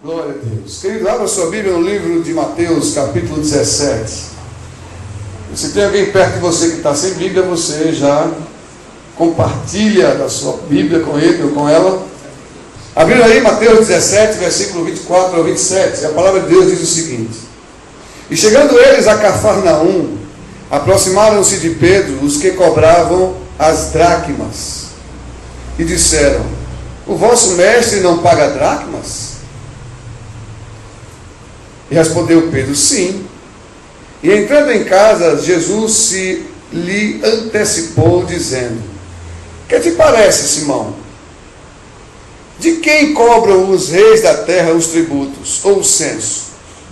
Glória a Deus. Querido, abra sua Bíblia no livro de Mateus, capítulo 17. Se tem alguém perto de você que está sem Bíblia, você já compartilha da sua Bíblia com ele ou com ela. Abrindo aí Mateus 17, versículo 24 ao 27. A palavra de Deus diz o seguinte: E chegando eles a Cafarnaum, aproximaram-se de Pedro os que cobravam as dracmas, e disseram: O vosso mestre não paga dracmas? E respondeu Pedro: Sim. E entrando em casa, Jesus se lhe antecipou, dizendo: Que te parece, Simão? De quem cobram os reis da terra os tributos, ou o censo?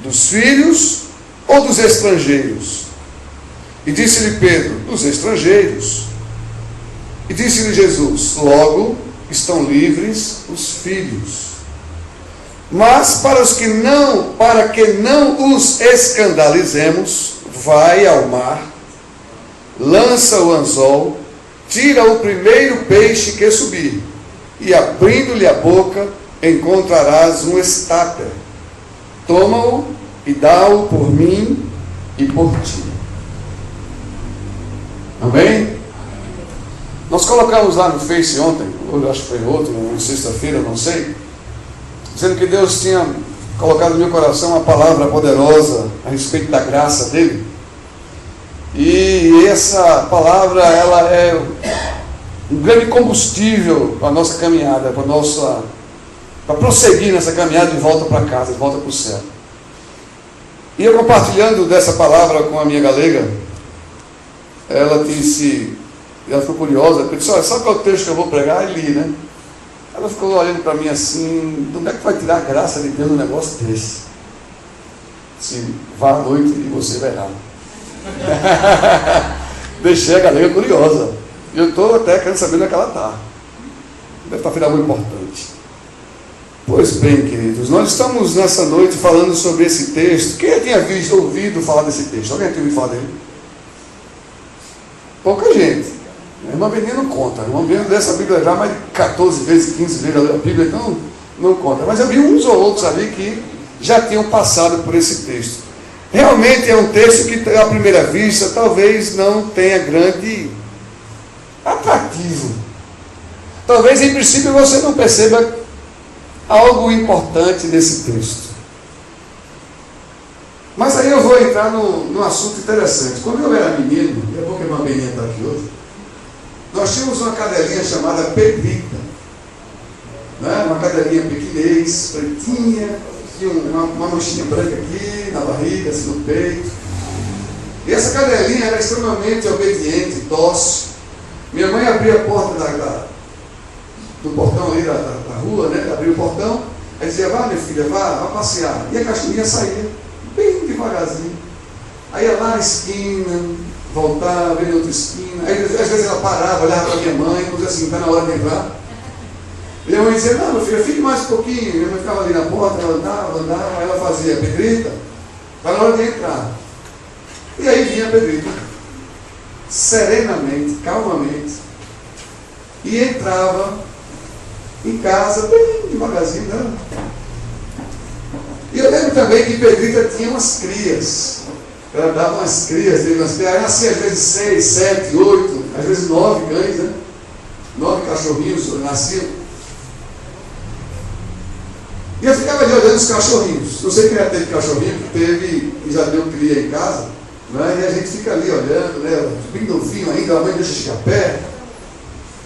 Dos filhos ou dos estrangeiros? E disse-lhe Pedro: Dos estrangeiros. E disse-lhe Jesus: Logo estão livres os filhos. Mas para que não os escandalizemos, vai ao mar, lança o anzol, tira o primeiro peixe que subir, e abrindo-lhe a boca, encontrarás um estáter. Toma-o e dá-o por mim e por ti. Amém? Nós colocamos lá no Face ontem, ou acho que foi outro, na sexta-feira, não sei, dizendo que Deus tinha colocado no meu coração uma palavra poderosa a respeito da graça dele. E essa palavra, ela é um grande combustível para a nossa caminhada, para prosseguir nessa caminhada de volta para casa, de volta para o céu. E eu compartilhando dessa palavra com a minha galega, ela ficou curiosa, porque disse: Olha, sabe qual é o texto que eu vou pregar? E li, né? Ela ficou olhando para mim assim: de onde é que vai tirar a graça de Deus num negócio desse? Se vá à noite e você verá. Deixei a galega curiosa. E eu estou até querendo saber onde é que ela está. Deve estar fazendo algo importante. Pois bem, queridos, nós estamos nessa noite falando sobre esse texto. Quem já tinha ouvido falar desse texto? Alguém tinha ouvido falar dele? Pouca gente. A irmã Beninha não conta. A irmã Beninha dessa Bíblia já mais de 14 vezes, 15 vezes a Bíblia, então não conta. Mas eu vi uns ou outros ali que já tinham passado por esse texto. Realmente é um texto que, à primeira vista, talvez não tenha grande atrativo. Talvez, em princípio, você não perceba algo importante nesse texto. Mas aí eu vou entrar num assunto interessante. Quando eu era menino, e é bom que a irmã Beninha está aqui hoje, nós tínhamos uma cadelinha chamada Pedrita, né? Uma cadelinha pequinês, pretinha, tinha uma manchinha branca aqui na barriga, assim no peito. E essa cadelinha era extremamente obediente, dócil. Minha mãe abria a porta do portão ali da rua, né? Abria o portão, aí dizia: Vá, minha filha, vá passear. E a cachorrinha saía, bem devagarzinho. Aí ia lá na esquina, voltava, ia em outra esquina. Aí às vezes ela parava, olhava para minha mãe, e dizia assim: Está na hora de entrar. E minha mãe dizia: Não, meu filho, fique mais um pouquinho. Minha mãe ficava ali na porta, ela andava, aí ela fazia: Pedrita, está na hora de entrar. E aí vinha a Pedrita, serenamente, calmamente, e entrava em casa, bem devagarzinho, né? E eu lembro também que Pedrita tinha umas crias. Ela dava umas crias, teve umas crias. Aí nascia às vezes 6, 7, 8, às vezes 9 cães, né? 9 cachorrinhos nasciam. E eu ficava ali olhando os cachorrinhos. Não sei quem já teve cachorrinho, que teve e já deu cria em casa, né? E a gente fica ali olhando, né? Bem novinho ainda, a mãe deixa chegar perto,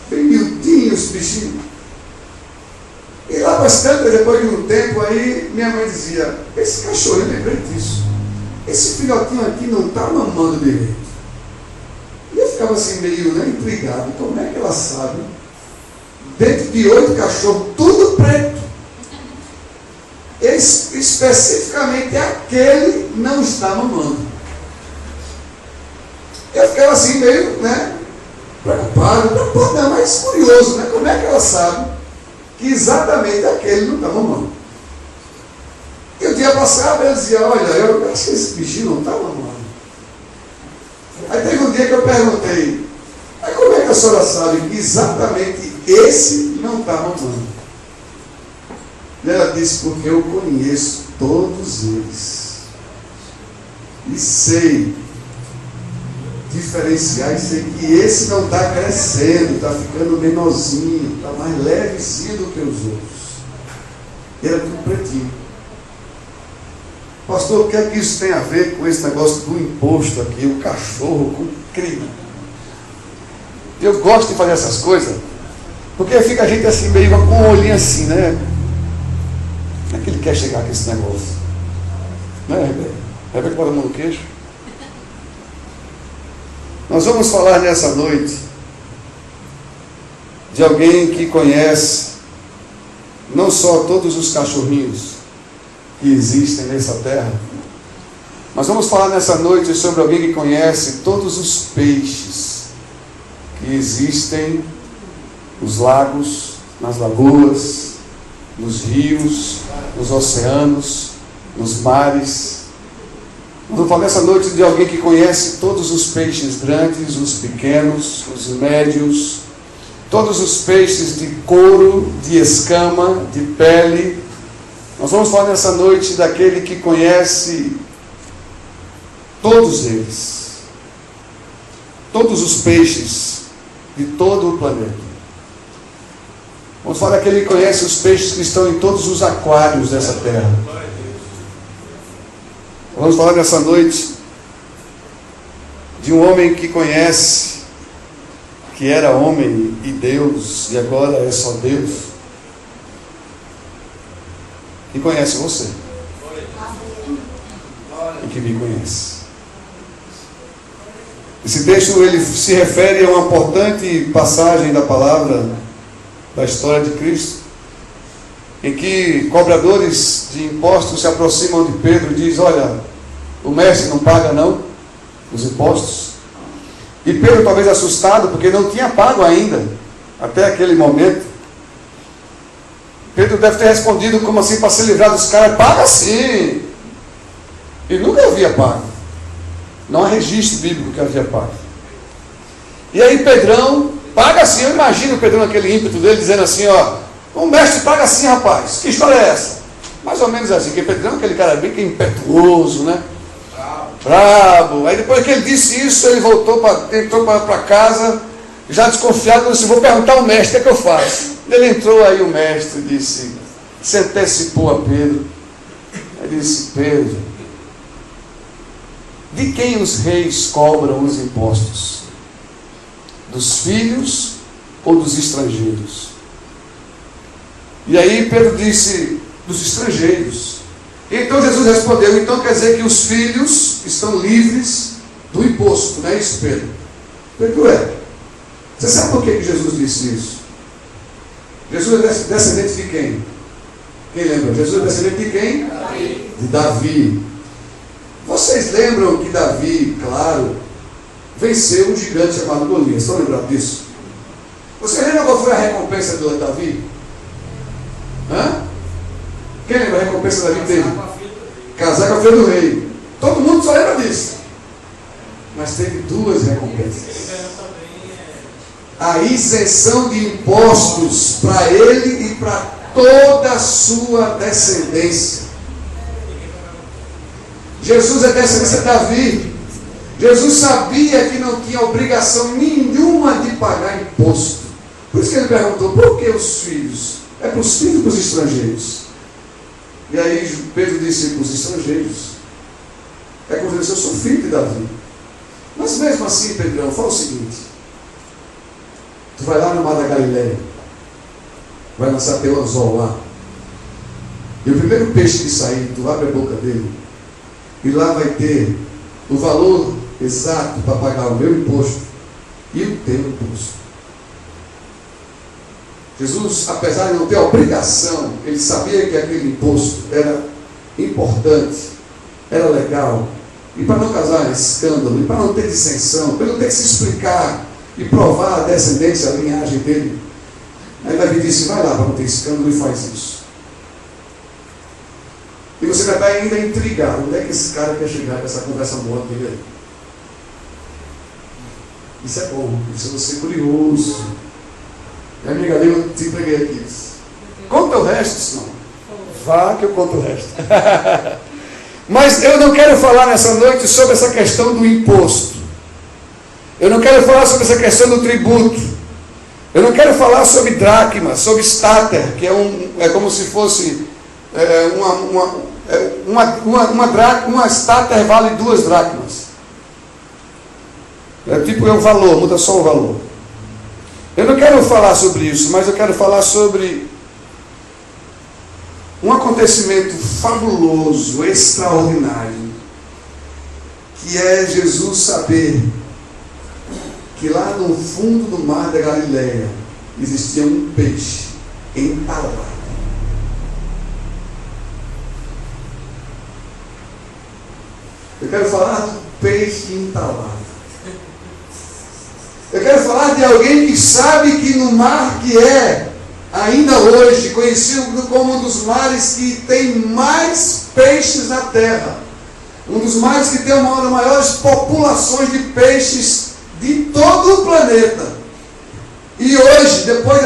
bem miudinhos os bichinhos. E lá bastante, depois de um tempo, aí minha mãe dizia: Esse cachorrinho, lembrei disso, esse filhotinho aqui não está mamando direito. E eu ficava assim meio, né, intrigado: como é que ela sabe? Dentro de 8 cachorros, tudo preto, especificamente aquele não está mamando. Eu ficava assim meio, né, preocupado, não, mas curioso, né? Como é que ela sabe que exatamente aquele não está mamando? E o dia passava, eu dizia: Olha, eu acho que esse bichinho não está mamando. Aí teve um dia que eu perguntei: Mas como é que a senhora sabe que exatamente esse não está mamando? E ela disse, porque eu conheço todos eles. E sei diferenciar e sei que esse não está crescendo, está ficando menorzinho, está mais levezinho do que os outros. E era tudo pretinho. Pastor, o que é que isso tem a ver com esse negócio do imposto aqui, o cachorro com crime? Eu gosto de fazer essas coisas, porque fica a gente assim, meio com um olhinho assim, né? Como é que ele quer chegar com esse negócio? Né, Rebeca? Rebeca bota a mão no queixo. Nós vamos falar nessa noite de alguém que conhece não só todos os cachorrinhos que existem nessa terra, mas vamos falar nessa noite sobre alguém que conhece todos os peixes que existem nos lagos, nas lagoas, nos rios, nos oceanos, nos mares. Vamos falar nessa noite de alguém que conhece todos os peixes grandes, os pequenos, os médios, todos os peixes de couro, de escama, de pele. Nós vamos falar nessa noite daquele que conhece todos eles, todos os peixes de todo o planeta. Vamos falar daquele que conhece os peixes que estão em todos os aquários dessa terra. Vamos falar nessa noite de um homem que conhece, que era homem e Deus, e agora é só Deus, e conhece você, e que me conhece. Esse texto ele se refere a uma importante passagem da palavra, da história de Cristo, em que cobradores de impostos se aproximam de Pedro e diz: olha, o mestre não paga não os impostos. E Pedro, talvez assustado, porque não tinha pago ainda, até aquele momento, Pedro deve ter respondido como assim, para se livrar dos caras: paga sim. E nunca havia pago. Não há registro bíblico que havia pago. E aí Pedrão, paga sim. Eu imagino o Pedrão, aquele ímpeto dele, dizendo assim: ó, o mestre paga sim, rapaz. Que história é essa? Mais ou menos assim, porque Pedrão é aquele cara bem que é impetuoso, né? Brabo. Aí depois que ele disse isso, ele entrou para casa, já desconfiado, disse: vou perguntar ao mestre, o que é que eu faço? Ele entrou, aí o mestre disse, se antecipou a Pedro. Ele disse: Pedro, de quem os reis cobram os impostos? Dos filhos ou dos estrangeiros? E aí Pedro disse: dos estrangeiros. Então Jesus respondeu: então quer dizer que os filhos estão livres do imposto, não é isso, Pedro? Pedro, você sabe por que Jesus disse isso? Jesus é descendente de quem? Quem lembra? Jesus é descendente de quem? Davi. De Davi. Vocês lembram que Davi, claro, venceu um gigante chamado Golias? Estão lembrados disso? Você lembra qual foi a recompensa de Davi? Hã? Quem lembra a recompensa que Davi teve? Casar com a filha do rei. Todo mundo só lembra disso. Mas teve duas recompensas: a isenção de impostos para ele e para toda a sua descendência. Jesus é descendência de Davi. Jesus sabia que não tinha obrigação nenhuma de pagar imposto. Por isso que ele perguntou: por que os filhos? É para os filhos e para os estrangeiros. E aí Pedro disse: para os estrangeiros. É como se eu sou filho de Davi. Mas mesmo assim, Pedrão, fala o seguinte: tu vai lá no mar da Galileia, vai lançar teu anzol lá, e o primeiro peixe que sair, tu abre a boca dele, e lá vai ter o valor exato para pagar o meu imposto e o teu imposto. Jesus, apesar de não ter obrigação, ele sabia que aquele imposto era importante, era legal, e para não causar escândalo, e para não ter dissensão, para não ter que se explicar e provar a descendência, a linhagem dele. Aí Davi disse: vai lá para não ter escândalo e faz isso. E você vai estar ainda intrigado: onde é que esse cara quer chegar com essa conversa boa dele aí? Isso é bom, isso é você curioso. E a amiga dele, eu te entreguei aqui. Conta o resto, senão. Vá que eu conto o resto. Mas eu não quero falar nessa noite sobre essa questão do imposto. Eu não quero falar sobre essa questão do tributo. Eu não quero falar sobre dracma, sobre stater, que é como se fosse uma stater vale 2 dracmas. É tipo o valor, muda só o valor. Eu não quero falar sobre isso, mas eu quero falar sobre um acontecimento fabuloso, extraordinário, que é Jesus saber que lá no fundo do mar da Galileia existia um peixe entalado. Eu quero falar do peixe entalado. Eu quero falar de alguém que sabe que no mar que é, ainda hoje, conhecido como um dos mares que tem mais peixes na terra, um dos mares que tem uma das maiores populações de peixes de todo o planeta. E hoje, depois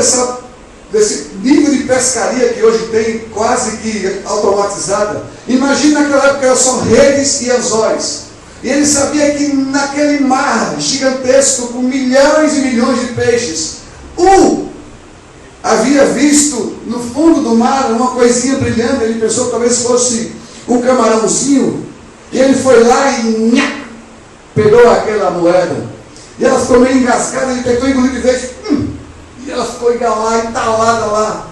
desse nível de pescaria que hoje tem quase que automatizada, imagina naquela época eram só redes e anzóis. E ele sabia que naquele mar gigantesco, com milhões e milhões de peixes, havia visto no fundo do mar uma coisinha brilhando. Ele pensou que talvez fosse um camarãozinho. E ele foi lá e pegou aquela moeda. E ela ficou meio engasgada. Ele tentou engolir de vez. E ela ficou entalada lá.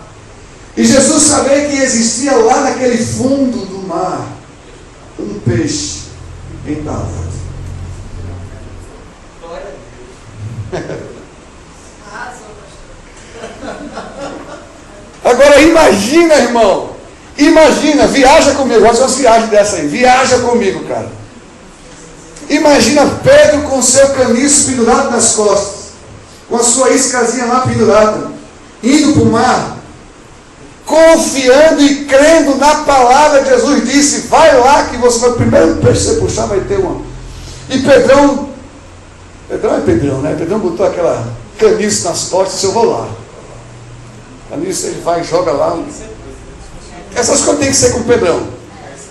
E Jesus sabia que existia lá naquele fundo do mar um peixe entalado. Agora imagina, irmão. Imagina, viaja comigo. Olha umas viagens dessa aí. Viaja comigo, cara. Imagina Pedro com seu caniço pendurado nas costas, com a sua iscazinha lá pendurada, indo para o mar, confiando e crendo na palavra de Jesus. Disse: vai lá que você vai, o primeiro peixe que você puxar vai ter uma. E Pedrão é Pedrão, né? Pedrão botou aquela caniço nas costas e disse: eu vou lá. Caniço, ele vai e joga lá. Essas coisas tem que ser com o Pedrão.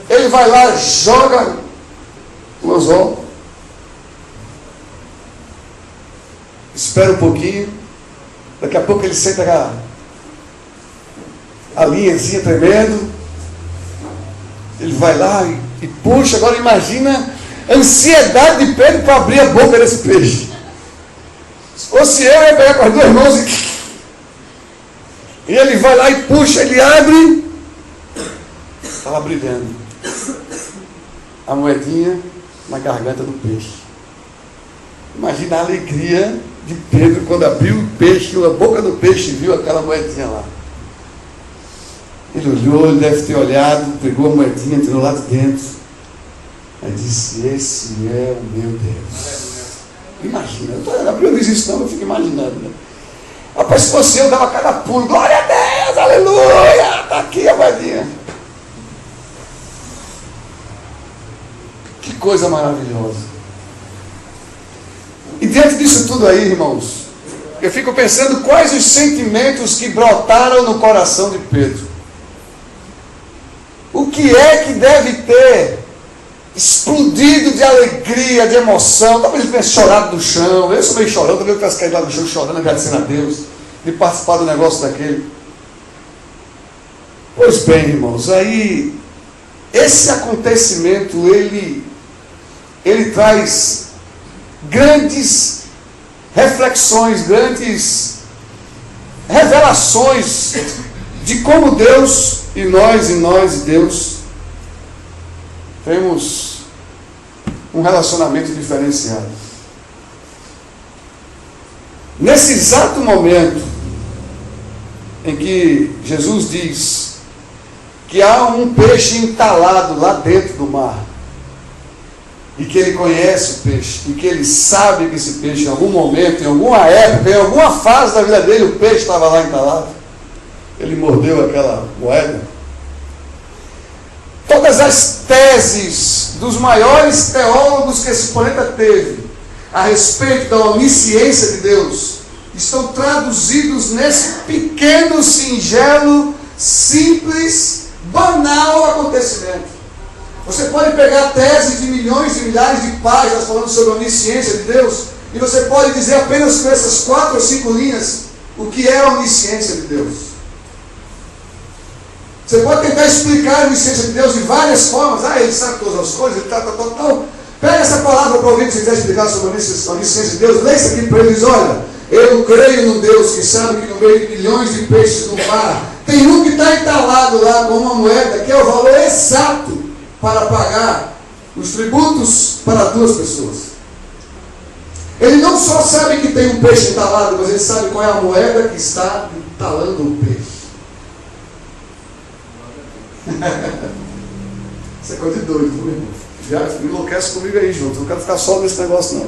Ele vai lá, joga o anzol, espera um pouquinho, daqui a pouco ele senta a linhazinha tremendo, ele vai lá e puxa. Agora imagina a ansiedade de Pedro para abrir a boca desse peixe. Se fosse eu ia pegar com as 2 mãos e ele vai lá e puxa, ele abre, estava brilhando a moedinha na garganta do peixe. Imagina a alegria de Pedro quando abriu o peixe, a boca do peixe, viu aquela moedinha lá. Ele olhou, ele deve ter olhado, pegou a moedinha, tirou lá de dentro. Aí disse: esse é o meu Deus. Imagina, eu não diz isso não, eu fico imaginando, né? Rapaz, se fosse eu, dava cada pulo. Glória a Deus, aleluia, está aqui a moedinha. Que coisa maravilhosa. E diante disso tudo aí, irmãos, eu fico pensando quais os sentimentos que brotaram no coração de Pedro. O que é que deve ter explodido de alegria, de emoção? Talvez ele tivesse chorado no chão. Eu sou meio chorando, talvez eu tivesse caído lá no chão chorando, agradecendo a Deus de participar do negócio daquele. Pois bem, irmãos, aí esse acontecimento ele traz grandes reflexões, grandes revelações de como Deus e nós e Deus temos um relacionamento diferenciado. Nesse exato momento em que Jesus diz que há um peixe entalado lá dentro do mar, e que ele conhece o peixe, e que ele sabe que esse peixe, em algum momento, em alguma época, em alguma fase da vida dele, o peixe estava lá entalado, ele mordeu aquela moeda. Todas as teses dos maiores teólogos que esse planeta teve a respeito da onisciência de Deus estão traduzidos nesse pequeno, singelo, simples banal acontecimento. Você pode pegar teses de milhões de milhares de páginas falando sobre a onisciência de Deus, e você pode dizer apenas com essas 4 ou 5 linhas o que é a onisciência de Deus. Você pode tentar explicar a onisciência de Deus de várias formas. Ele sabe todas as coisas, ele tal. Pega essa palavra para alguém que quiser explicar sobre a onisciência de Deus, lê isso aqui para eles, olha, eu creio num Deus que sabe que no meio de milhões de peixes no mar, tem um que está entalado lá com uma moeda, que é o valor exato para pagar os tributos para 2 pessoas. Ele não só sabe que tem um peixe entalado, mas ele sabe qual é a moeda que está entalando o peixe. Isso é coisa de doido, meu irmão. Já enlouquece comigo aí junto. Não quero ficar só nesse negócio, não.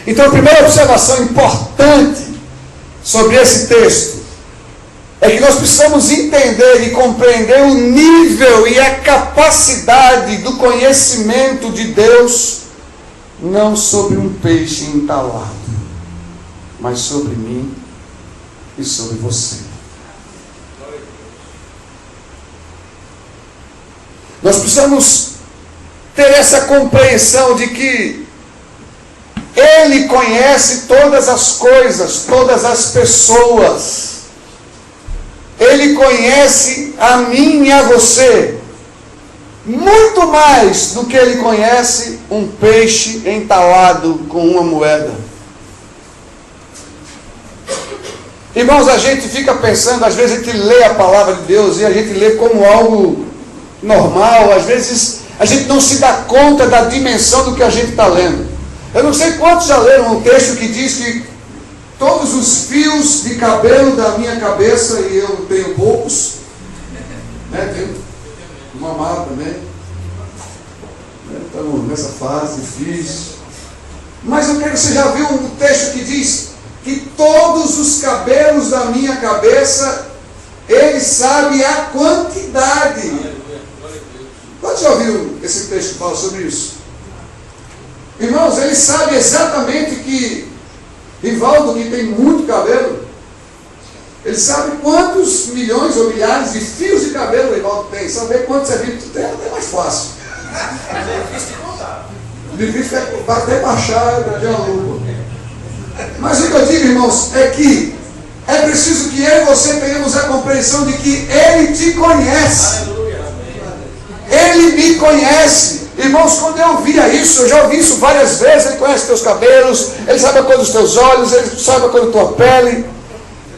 Então, a primeira observação importante sobre esse texto é que nós precisamos entender e compreender o nível e a capacidade do conhecimento de Deus, não sobre um peixe entalado, mas sobre mim e sobre você. Nós precisamos ter essa compreensão de que Ele conhece todas as coisas, todas as pessoas. Ele conhece a mim e a você, muito mais do que Ele conhece um peixe entalado com uma moeda. Irmãos, a gente fica pensando, às vezes a gente lê a palavra de Deus e a gente lê como algo normal, às vezes a gente não se dá conta da dimensão do que a gente está lendo. Eu não sei quantos já leram um texto que diz que todos os fios de cabelo da minha cabeça, e eu tenho poucos, né? Tenho uma mala também, estamos nessa fase difícil, mas eu quero que você já viu um texto que diz que todos os cabelos da minha cabeça, Ele sabe a quantidade. Quantos já ouviram esse texto que fala sobre isso? Irmãos, Ele sabe exatamente que Rivaldo, que tem muito cabelo, ele sabe quantos milhões ou milhares de fios de cabelo o Rivaldo tem. Saber quantos serviços tu tem é até mais fácil. Difícil é até baixar de uma lupa. Mas o que eu digo, irmãos, é que é preciso que eu e você tenhamos a compreensão de que Ele te conhece. Ele me conhece. Irmãos, quando eu via isso, eu já ouvi isso várias vezes. Ele conhece teus cabelos, Ele sabe a cor dos teus olhos, Ele sabe a cor da tua pele.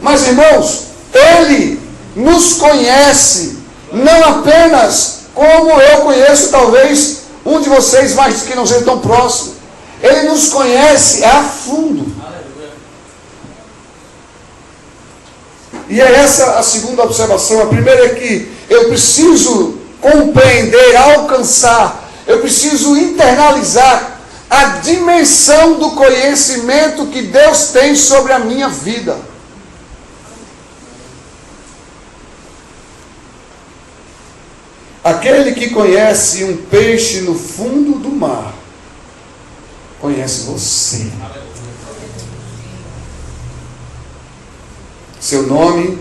Mas, irmãos, Ele nos conhece, não apenas como eu conheço talvez um de vocês, mas que não seja tão próximo. Ele nos conhece a fundo. E é essa a segunda observação. A primeira é que eu preciso compreender, alcançar, eu preciso internalizar a dimensão do conhecimento que Deus tem sobre a minha vida. Aquele que conhece um peixe no fundo do mar, conhece você. Seu nome,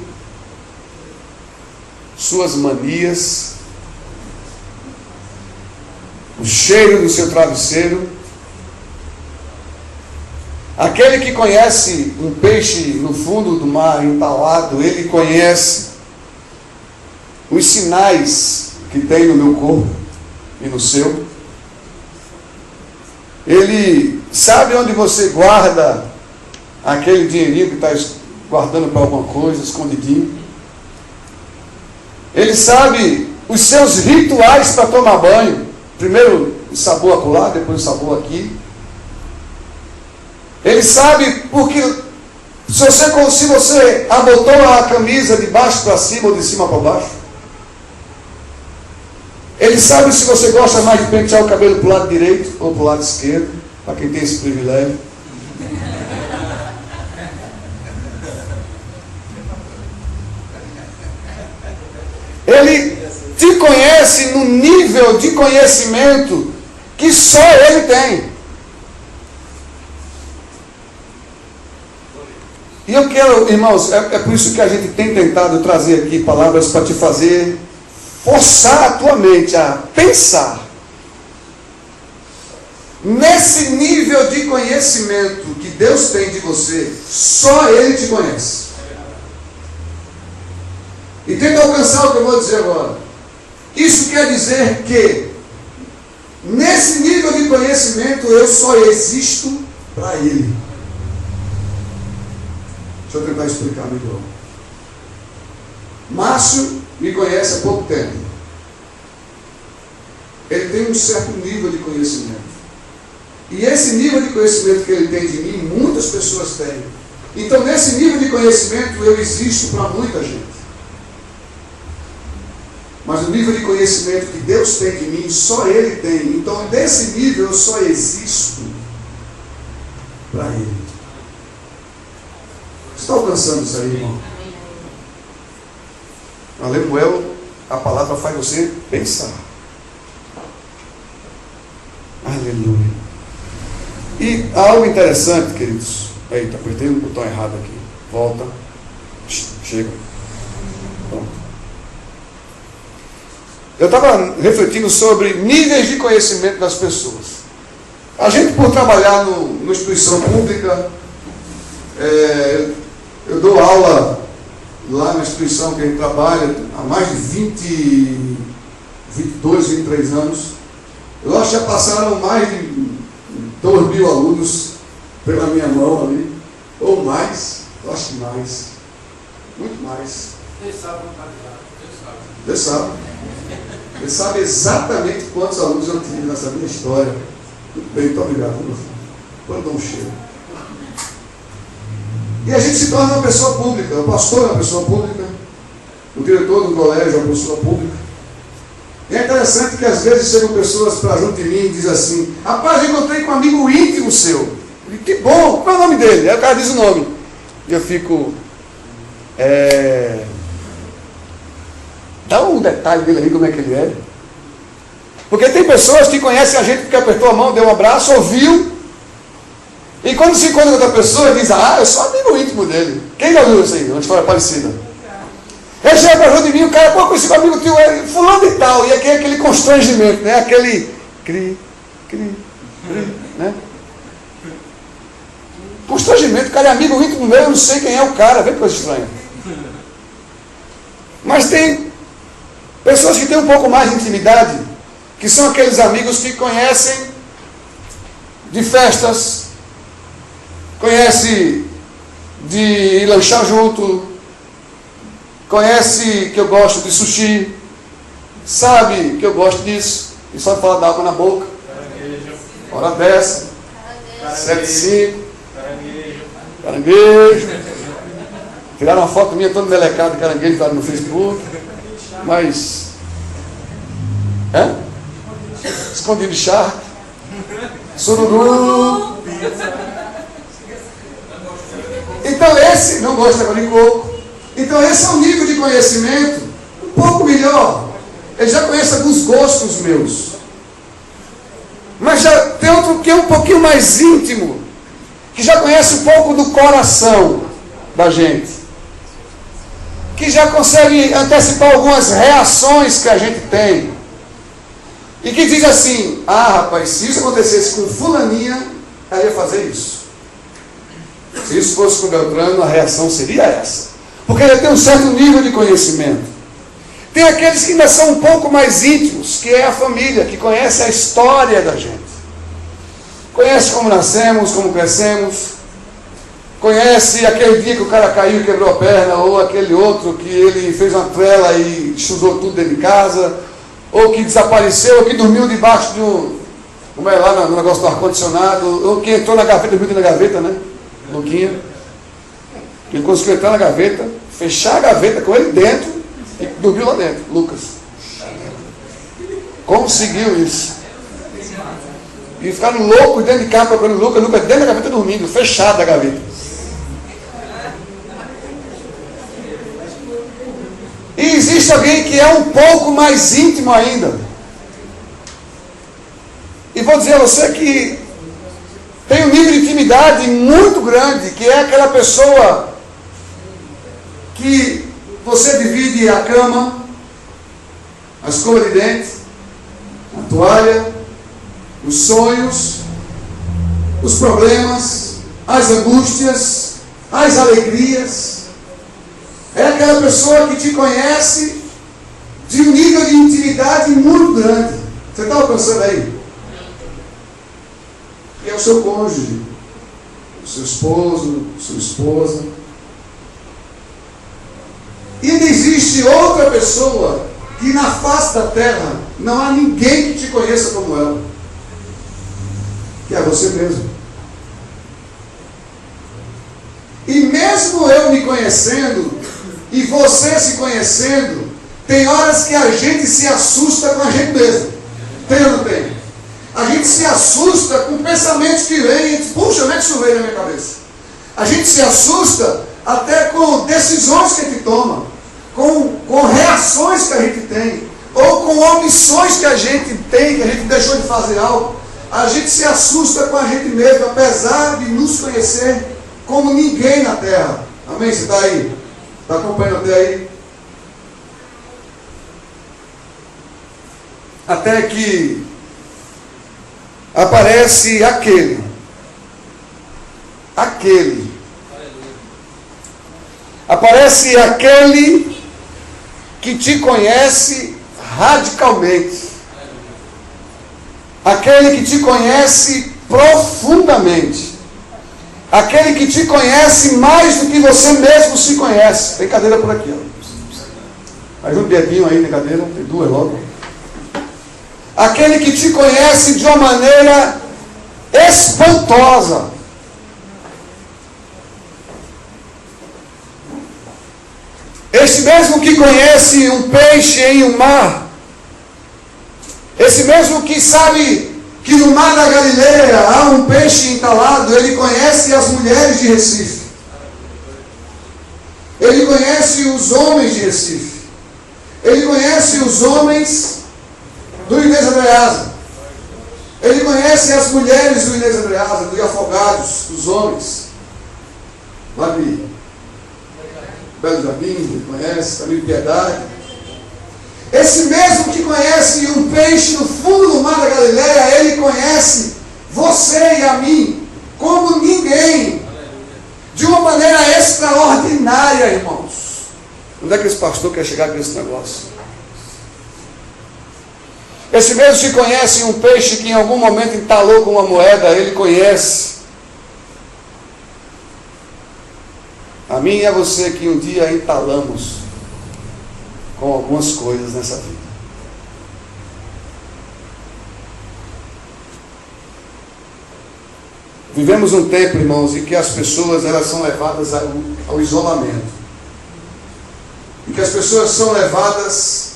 suas manias, o cheiro do seu travesseiro. Aquele que conhece um peixe no fundo do mar entalado, ele conhece os sinais que tem no meu corpo e no seu. Ele sabe onde você guarda aquele dinheirinho que está guardando para alguma coisa, escondidinho. Ele sabe os seus rituais para tomar banho. Primeiro o sabor acolá, depois o sabor aqui. Ele sabe porque se você abotou a camisa de baixo para cima ou de cima para baixo. Ele sabe se você gosta mais de pentear o cabelo para o lado direito ou para o lado esquerdo, para quem tem esse privilégio. Ele te conhece no nível de conhecimento que só Ele tem. E eu quero, irmãos, é por isso que a gente tem tentado trazer aqui palavras para te fazer forçar a tua mente a pensar nesse nível de conhecimento que Deus tem de você, só Ele te conhece. E tenta alcançar o que eu vou dizer agora. Isso quer dizer que, nesse nível de conhecimento, eu só existo para Ele. Deixa eu tentar explicar melhor. Márcio me conhece há pouco tempo. Ele tem um certo nível de conhecimento. E esse nível de conhecimento que ele tem de mim, muitas pessoas têm. Então, nesse nível de conhecimento, eu existo para muita gente. Mas o nível de conhecimento que Deus tem de mim, só Ele tem. Então, nesse nível, eu só existo para Ele. Você está alcançando isso aí, irmão? Aleluia, a palavra faz você pensar. Aleluia. E algo interessante, queridos. Eita, apertei um botão errado aqui. Volta. Chega. Pronto. Eu estava refletindo sobre níveis de conhecimento das pessoas. A gente, por trabalhar numa instituição pública, eu dou aula lá na instituição que a gente trabalha há mais de 22, 23 anos. Eu acho que já passaram mais de 2.000 alunos pela minha mão ali, ou mais, eu acho que mais, muito mais. Deus sabe. Ele sabe exatamente quantos alunos eu tive nessa minha história. Muito bem, muito obrigado, meu filho. Quando dá um cheiro. E a gente se torna uma pessoa pública. O pastor é uma pessoa pública. O diretor do colégio é uma pessoa pública. E é interessante que às vezes chegam pessoas para junto de mim e dizem assim: rapaz, eu encontrei com um amigo íntimo seu. Eu digo, que bom, qual é o nome dele? Aí o cara diz o nome. E eu fico... Dá um detalhe dele aí, como é que ele é. Porque tem pessoas que conhecem a gente porque apertou a mão, deu um abraço, ouviu. E quando se encontra com outra pessoa, diz: ah, eu sou amigo íntimo dele. Quem já viu isso aí? Uma história parecida. Aí chega para junto de mim, o cara, pô, conheci um amigo teu, fulano e tal. E aqui é aquele constrangimento, né? Aquele né? Constrangimento, o cara é amigo íntimo meu, eu não sei quem é o cara, vê que coisa estranha. Mas tem pessoas que têm um pouco mais de intimidade, que são aqueles amigos que conhecem de festas, conhece de ir lanchar junto, conhece que eu gosto de sushi, sabe que eu gosto disso, e só falar da água na boca. Hora dessa, 7:05, caranguejo. Tiraram uma foto minha todo melecado de caranguejo, está no Facebook. Mas... escondido de charque. Sururu. Então esse... não gosta de água de coco. Então esse é um nível de conhecimento um pouco melhor. Ele já conhece alguns gostos meus. Mas já tem outro que é um pouquinho mais íntimo, que já conhece um pouco do coração da gente, que já consegue antecipar algumas reações que a gente tem, e que diz assim: ah, rapaz, se isso acontecesse com fulaninha, ela ia fazer isso. Se isso fosse com o Beltrano, a reação seria essa. Porque ele tem um certo nível de conhecimento. Tem aqueles que ainda são um pouco mais íntimos, que é a família, que conhece a história da gente. Conhece como nascemos, como crescemos. Conhece aquele dia que o cara caiu e quebrou a perna, ou aquele outro que ele fez uma trela e sujou tudo dentro de casa, ou que desapareceu, ou que dormiu debaixo de um... como é lá no negócio do ar-condicionado, ou que entrou na gaveta, dormiu na gaveta, né? Luquinha. Ele conseguiu entrar na gaveta, fechar a gaveta com ele dentro, e dormiu lá dentro, Lucas. Conseguiu isso. E ficaram loucos dentro de casa procurando Lucas dentro da gaveta dormindo, fechada a gaveta. E existe alguém que é um pouco mais íntimo ainda. E vou dizer a você que tem um nível de intimidade muito grande, que é aquela pessoa que você divide a cama, a escova de dente, a toalha, os sonhos, os problemas, as angústias, as alegrias. É aquela pessoa que te conhece de um nível de intimidade muito grande. Você está alcançando aí? E é o seu cônjuge, o seu esposo, sua esposa. E não existe outra pessoa que na face da terra não há ninguém que te conheça como ela. Que é você mesmo. E mesmo eu me conhecendo, e você se conhecendo, tem horas que a gente se assusta com a gente mesmo. Tem ou não tem? A gente se assusta com pensamentos que vêm e diz, puxa, como é que isso veio na minha cabeça? A gente se assusta até com decisões que a gente toma, com reações que a gente tem, ou com omissões que a gente tem, que a gente deixou de fazer algo. A gente se assusta com a gente mesmo, apesar de nos conhecer como ninguém na terra. Amém? Você está aí? Está acompanhando até aí? Até que aparece aquele aparece aquele que te conhece radicalmente, aquele que te conhece profundamente, aquele que te conhece mais do que você mesmo se conhece. Tem cadeira por aqui, ó. Mais um dedinho aí na cadeira, tem duas logo. Aquele que te conhece de uma maneira espantosa. Esse mesmo que conhece um peixe em um mar, esse mesmo que sabe que no mar da Galileia há um peixe entalado, ele conhece as mulheres de Recife. Ele conhece os homens de Recife. Ele conhece os homens do Inês Andreasa. Ele conhece as mulheres do Inês Andreasa, dos Afogados, os homens. Lá de Belo Jardim, ele conhece, também Piedade. Esse mesmo que conhece um peixe no fundo do mar da Galileia, ele conhece você e a mim como ninguém, de uma maneira extraordinária, irmãos. Onde é que esse pastor quer chegar com esse negócio? Esse mesmo que conhece um peixe que em algum momento entalou com uma moeda, ele conhece a mim e a você que um dia entalamos com algumas coisas nessa vida. Vivemos um tempo, irmãos, em que as pessoas elas são levadas ao isolamento. Em que as pessoas são levadas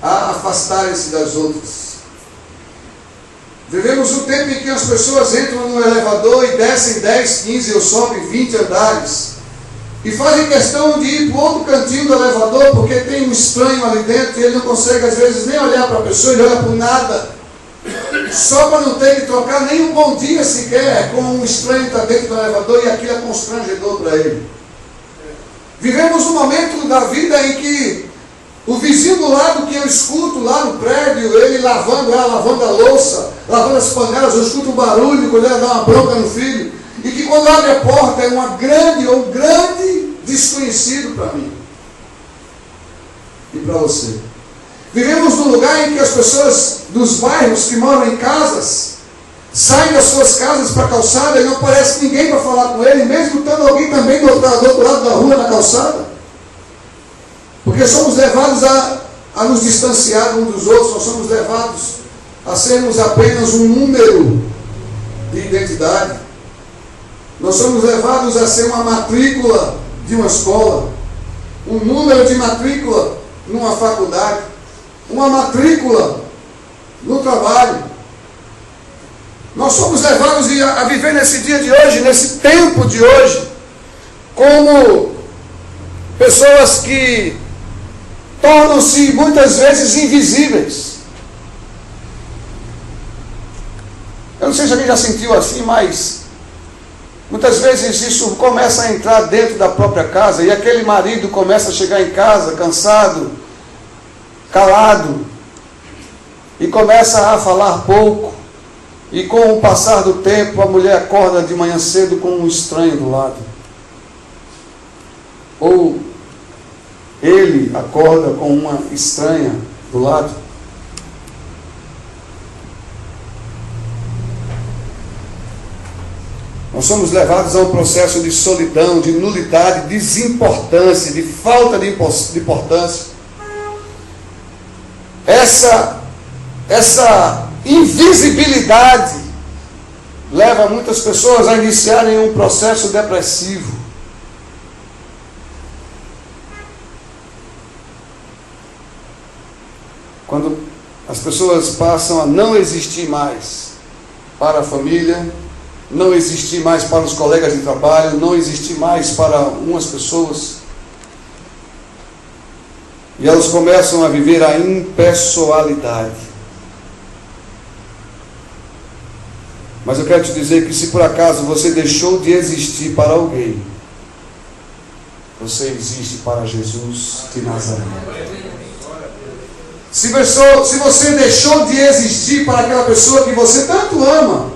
a afastarem-se das outras. Vivemos um tempo em que as pessoas entram no elevador e descem 10, 15 ou sobem 20 andares. E fazem questão de ir para o outro cantinho do elevador, porque tem um estranho ali dentro e ele não consegue às vezes nem olhar para a pessoa, ele olha para o nada. Só para não ter que trocar nem um bom dia sequer com um estranho que está dentro do elevador e aquilo é constrangedor para ele. Vivemos um momento da vida em que o vizinho do lado que eu escuto lá no prédio, ele lavando a louça, lavando as panelas, eu escuto um barulho quando ele dá uma bronca no filho. E que quando abre a porta é um grande desconhecido para mim e para você. Vivemos num lugar em que as pessoas dos bairros que moram em casas saem das suas casas para a calçada e não aparece ninguém para falar com ele, mesmo estando alguém também do outro lado da rua na calçada. Porque somos levados a nos distanciar uns dos outros, nós somos levados a sermos apenas um número de identidade. Nós somos levados a ser uma matrícula de uma escola, um número de matrícula numa faculdade, uma matrícula no trabalho. Nós somos levados a viver nesse dia de hoje, nesse tempo de hoje, como pessoas que tornam-se muitas vezes invisíveis. Eu não sei se alguém já sentiu assim, mas muitas vezes isso começa a entrar dentro da própria casa e aquele marido começa a chegar em casa cansado, calado, e começa a falar pouco. E com o passar do tempo, a mulher acorda de manhã cedo com um estranho do lado. Ou ele acorda com uma estranha do lado. Nós somos levados a um processo de solidão, de nulidade, desimportância, de falta de importância. Essa invisibilidade leva muitas pessoas a iniciarem um processo depressivo. Quando as pessoas passam a não existir mais para a família, não existir mais para os colegas de trabalho, não existir mais para umas pessoas, e elas começam a viver a impessoalidade. Mas eu quero te dizer que se por acaso você deixou de existir para alguém, você existe para Jesus de Nazaré. Se você deixou de existir para aquela pessoa que você tanto ama,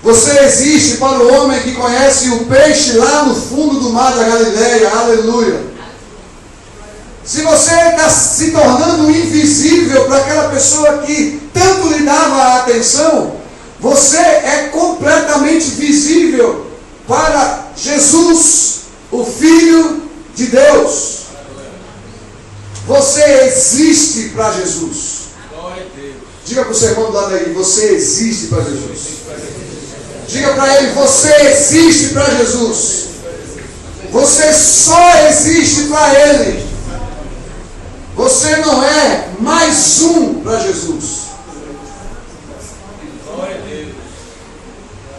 você existe para o homem que conhece o peixe lá no fundo do mar da Galileia. Aleluia. Se você está se tornando invisível para aquela pessoa que tanto lhe dava atenção, você é completamente visível para Jesus, o Filho de Deus. Você existe para Jesus. Diga para o seu irmão do lado aí, você existe para Jesus. Diga para ele, você existe para Jesus. Você só existe para Ele. Você não é mais um para Jesus.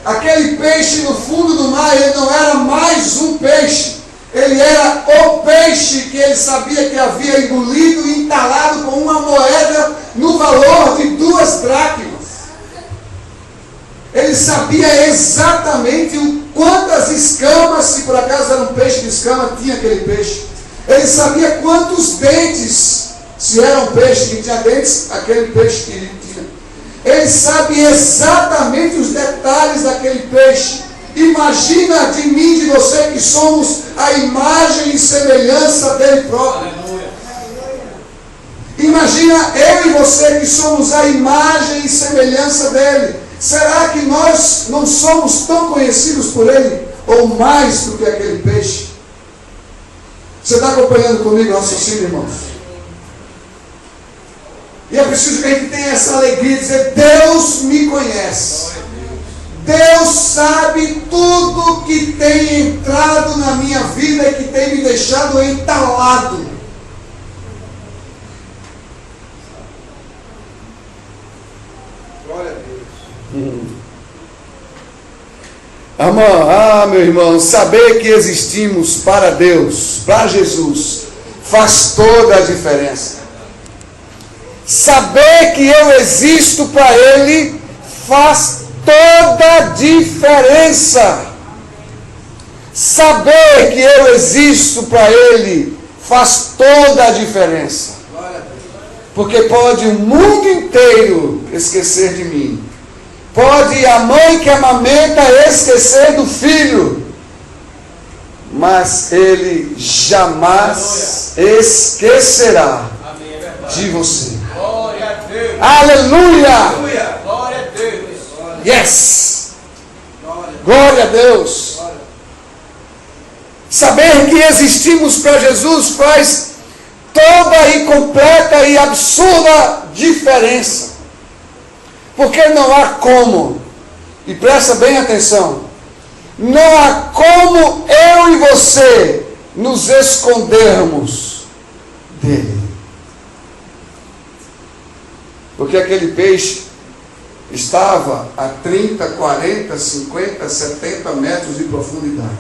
Aquele peixe no fundo do mar, ele não era mais um peixe. Ele era o peixe que ele sabia que havia engolido e entalado com uma moeda no valor de 2 dracmas. Ele sabia exatamente quantas escamas, se por acaso era um peixe de escama, tinha aquele peixe. Ele sabia quantos dentes, se era um peixe que tinha dentes, aquele peixe que ele tinha. Ele sabe exatamente os detalhes daquele peixe. Imagina de mim, de você, que somos a imagem e semelhança dele próprio. Imagina eu e você que somos a imagem e semelhança dele. Será que nós não somos tão conhecidos por ele, ou mais do que aquele peixe? Você está acompanhando comigo o raciocínio, irmãos? E é preciso que a gente tenha essa alegria de dizer, Deus me conhece. Deus sabe tudo que tem entrado na minha vida e que tem me deixado entalado. Glória a Deus. Meu irmão, saber que existimos para Deus, para Jesus, faz toda a diferença. Saber que eu existo para Ele faz toda a diferença. Saber que eu existo para Ele faz toda a diferença. Porque pode o mundo inteiro esquecer de mim. Pode a mãe que amamenta esquecer do filho. Mas Ele jamais esquecerá de você. Aleluia! Glória a Deus! Yes! Glória a Deus! Saber que existimos para Jesus faz toda e completa e absurda diferença. Porque não há como, e presta bem atenção, não há como eu e você nos escondermos dele. Porque aquele peixe estava a 30, 40, 50, 70 metros de profundidade,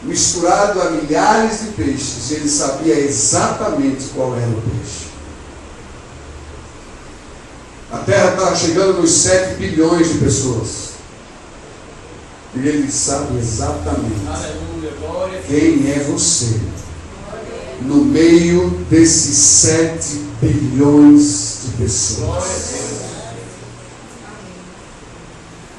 misturado a milhares de peixes, e ele sabia exatamente qual era o peixe. A Terra estava chegando nos 7 bilhões de pessoas. E ele sabe exatamente quem é você no meio desses 7 bilhões de pessoas.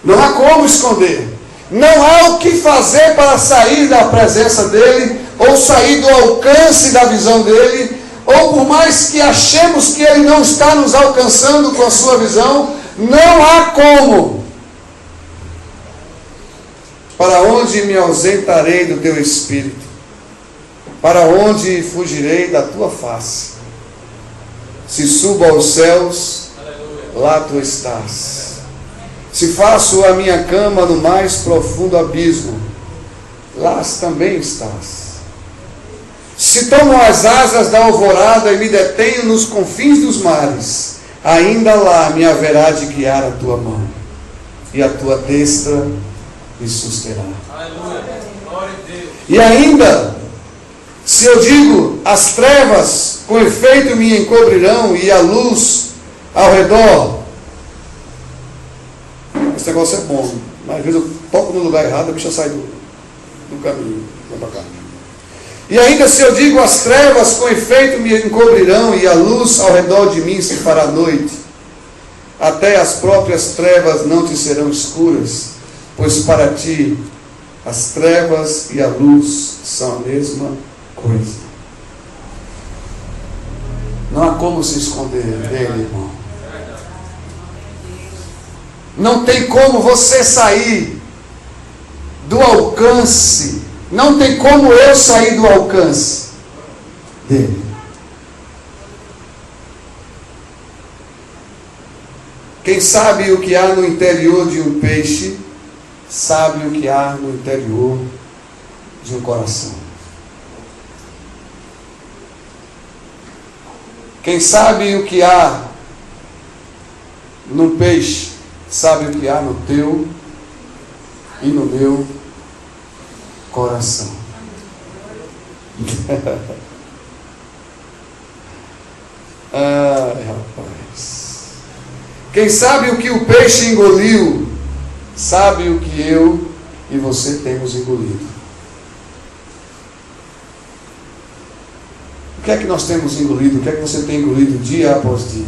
Não há como esconder. Não há o que fazer para sair da presença dele, ou sair do alcance da visão dele, ou por mais que achemos que ele não está nos alcançando com a sua visão, não há como. Para onde me ausentarei do teu espírito? Para onde fugirei da tua face? Se subo aos céus, lá tu estás. Se faço a minha cama no mais profundo abismo, lá também estás. Se tomo as asas da alvorada e me detenho nos confins dos mares, ainda lá me haverá de guiar a tua mão, e a tua destra me susterá. E ainda, se eu digo, as trevas com efeito me encobrirão, e a luz ao redor. Esse negócio é bom, mas às vezes eu toco no lugar errado, a bicha sai do caminho. Vem pra cá. E ainda se eu digo, as trevas com efeito me encobrirão, e a luz ao redor de mim se fará noite, até as próprias trevas não te serão escuras, pois para ti as trevas e a luz são a mesma coisa. Não há como se esconder dele, irmão. Não tem como você sair do alcance. Não tem como eu sair do alcance dele. Quem sabe o que há no interior de um peixe, sabe o que há no interior de um coração. Quem sabe o que há no peixe, sabe o que há no teu e no meu coração. Ai, rapaz. Quem sabe o que o peixe engoliu, sabe o que eu e você temos engolido. O que é que nós temos engolido? O que é que você tem engolido dia após dia?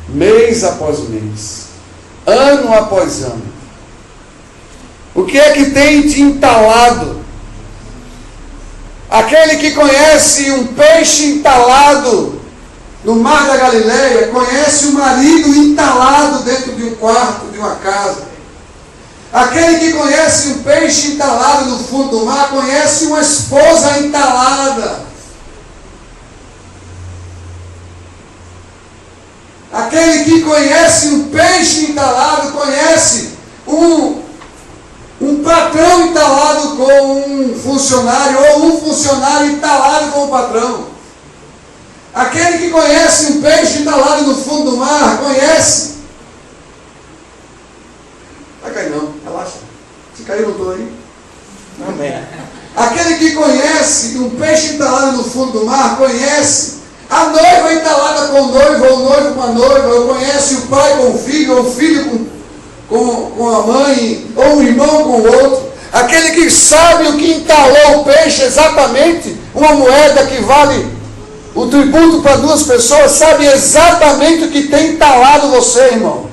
Mês após mês? Ano após ano? O que é que tem te entalado? Aquele que conhece um peixe entalado no mar da Galileia, conhece o marido entalado dentro de um quarto, de uma casa. Aquele que conhece um peixe entalado no fundo do mar, conhece uma esposa entalada. Aquele que conhece um peixe entalado, conhece um patrão entalado com um funcionário, ou um funcionário entalado com o patrão. Aquele que conhece um peixe entalado no fundo do mar, conhece. Vai cair não, relaxa. Se cair, eu não estou aí. Amém. Aquele que conhece um peixe entalado no fundo do mar, conhece a noiva entalada com o noivo, ou o noivo com a noiva, ou conhece o pai com o filho, ou o filho com a mãe, ou o irmão com o outro. Aquele que sabe o que entalou o peixe, exatamente, uma moeda que vale o tributo para duas pessoas, sabe exatamente o que tem entalado você, irmão.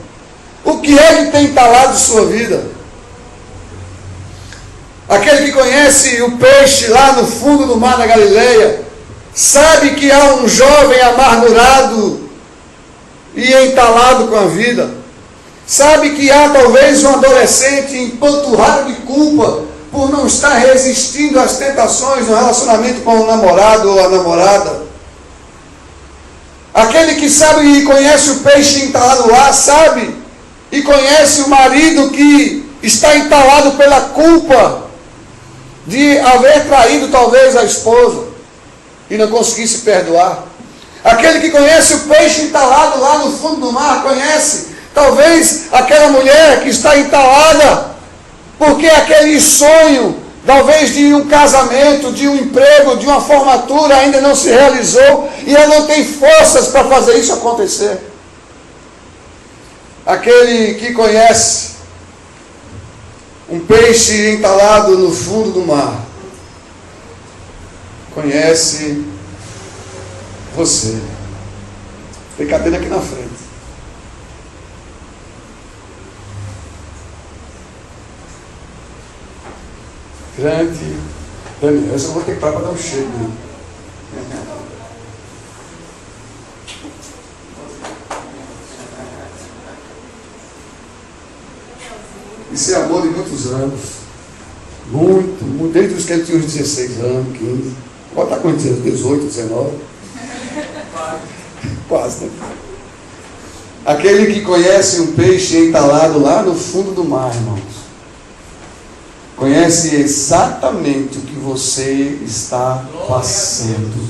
O que é que tem entalado sua vida? Aquele que conhece o peixe lá no fundo do mar da Galileia, sabe que há um jovem amargurado e entalado com a vida. Sabe que há talvez um adolescente empanturrado de culpa por não estar resistindo às tentações no relacionamento com o namorado ou a namorada. Aquele que sabe e conhece o peixe entalado lá, sabe e conhece o marido que está entalado pela culpa de haver traído talvez a esposa e não conseguir se perdoar. Aquele que conhece o peixe entalado lá no fundo do mar, conhece talvez aquela mulher que está entalada porque aquele sonho, talvez de um casamento, de um emprego, de uma formatura ainda não se realizou e ela não tem forças para fazer isso acontecer. Aquele que conhece um peixe entalado no fundo do mar, conhece você. Tem cadeira aqui na frente. Grande Daniel. Eu vou ter que parar para dar um cheiro. Né? Isso é amor de muitos anos. Muito. Desde os que ele tinha uns 16 anos, 15. Agora está com 18, 19. Quase, né? Aquele que conhece um peixe entalado lá no fundo do mar, irmãos, conhece exatamente o que você está passando.